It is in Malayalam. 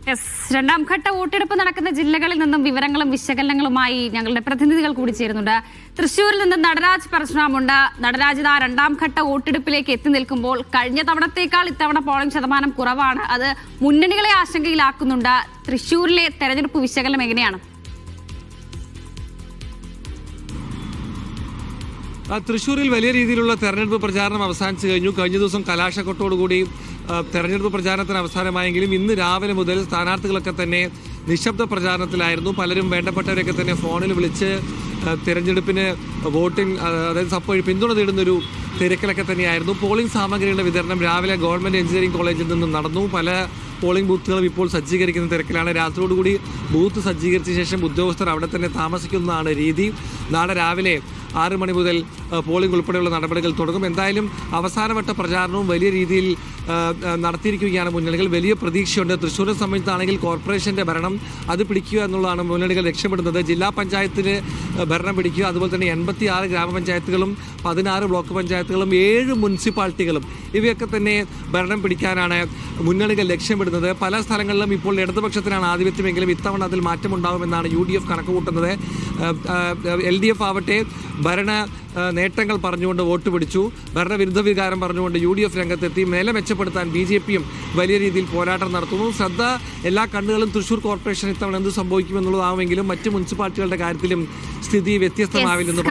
രണ്ടാം ഘട്ട വോട്ടെടുപ്പ് നടക്കുന്ന ജില്ലകളിൽ നിന്നും വിവരങ്ങളും വിശകലനങ്ങളുമായി ഞങ്ങളുടെ പ്രതിനിധികൾ കൂടി ചേരുന്നുണ്ട്. തൃശ്ശൂരിൽ നിന്ന് നടരാജ് പരശുരാമുണ്ട്. നടരാജ് ഇതാ രണ്ടാം ഘട്ട വോട്ടെടുപ്പിലേക്ക് എത്തി നിൽക്കുമ്പോൾ കഴിഞ്ഞ തവണത്തേക്കാൾ ഇത്തവണ പോളിംഗ് ശതമാനം കുറവാണ്. അത് മുന്നണികളെ ആശങ്കയിലാക്കുന്നുണ്ട്. തൃശ്ശൂരിലെ തെരഞ്ഞെടുപ്പ് വിശകലനം എങ്ങനെയാണ്? തൃശ്ശൂരിൽ വലിയ രീതിയിലുള്ള തെരഞ്ഞെടുപ്പ് പ്രചാരണം അവസാനിച്ചു കഴിഞ്ഞു. കഴിഞ്ഞ ദിവസം കലാശക്കൊട്ടോടുകൂടി തെരഞ്ഞെടുപ്പ് പ്രചാരണത്തിന് അവസാനമായെങ്കിലും ഇന്ന് രാവിലെ മുതൽ സ്ഥാനാർത്ഥികളൊക്കെ തന്നെ നിശബ്ദ പ്രചാരണത്തിലായിരുന്നു. പലരും വേണ്ടപ്പെട്ടവരൊക്കെ തന്നെ ഫോണിൽ വിളിച്ച് തിരഞ്ഞെടുപ്പിന് വോട്ടിംഗ് അതായത് പിന്തുണ തേടുന്നൊരു തിരക്കിലൊക്കെ തന്നെയായിരുന്നു. പോളിംഗ് സാമഗ്രികളുടെ വിതരണം രാവിലെ ഗവൺമെൻറ് എഞ്ചിനീയറിംഗ് കോളേജിൽ നിന്നും നടന്നു. പല പോളിംഗ് ബൂത്തുകളും ഇപ്പോൾ സജ്ജീകരിക്കുന്ന തിരക്കിലാണ്. രാത്രിയോടുകൂടി ബൂത്ത് സജ്ജീകരിച്ച ശേഷം ഉദ്യോഗസ്ഥർ അവിടെ തന്നെ താമസിക്കുന്നതാണ് രീതി. നാളെ രാവിലെ 6 മണി മുതൽ പോളിംഗ് ഉൾപ്പെടെയുള്ള നടപടികൾ തുടങ്ങും. എന്തായാലും അവസാനവട്ട പ്രചാരണവും വലിയ രീതിയിൽ നടത്തിയിരിക്കുകയാണ് മുന്നണികൾ. വലിയ പ്രതീക്ഷയുണ്ട്. തൃശ്ശൂരിനെ സംബന്ധിച്ചാണെങ്കിൽ കോർപ്പറേഷൻ്റെ ഭരണം അത് പിടിക്കുക എന്നുള്ളതാണ് മുന്നണികൾ ലക്ഷ്യമിടുന്നത്. ജില്ലാ പഞ്ചായത്തിന് ഭരണം പിടിക്കുക, അതുപോലെ തന്നെ 86 ഗ്രാമപഞ്ചായത്തുകളും 16 ബ്ലോക്ക് പഞ്ചായത്തുകളും 7 മുനിസിപ്പാലിറ്റികളും ഇവയൊക്കെ തന്നെ ഭരണം പിടിക്കാനാണ് മുന്നണികൾ ലക്ഷ്യമിടുന്നത്. പല സ്ഥലങ്ങളിലും ഇപ്പോൾ ഇടതുപക്ഷത്തിനാണ് ആധിപത്യമെങ്കിലും ഇത്തവണ അതിൽ മാറ്റമുണ്ടാകുമെന്നാണ് UDF കണക്കുകൂട്ടുന്നത്. LDF ആവട്ടെ ഭരണ നേട്ടങ്ങൾ പറഞ്ഞുകൊണ്ട് വോട്ട് പിടിച്ചു. ഭരണവിരുദ്ധ വികാരം പറഞ്ഞുകൊണ്ട് UDF രംഗത്തെത്തി. മേലെ മെച്ചപ്പെടുത്താൻ BJPയും വലിയ രീതിയിൽ പോരാട്ടം നടത്തുന്നു. ശ്രദ്ധ എല്ലാ കണ്ണുകളും തൃശ്ശൂർ കോർപ്പറേഷൻ ഇത്തവണ എന്ത് സംഭവിക്കുമെന്നുള്ളതാവുമെങ്കിലും മറ്റ് മുനിസിപ്പാലിറ്റികളുടെ കാര്യത്തിലും സ്ഥിതി വ്യത്യസ്തമാവില്ലെന്ന്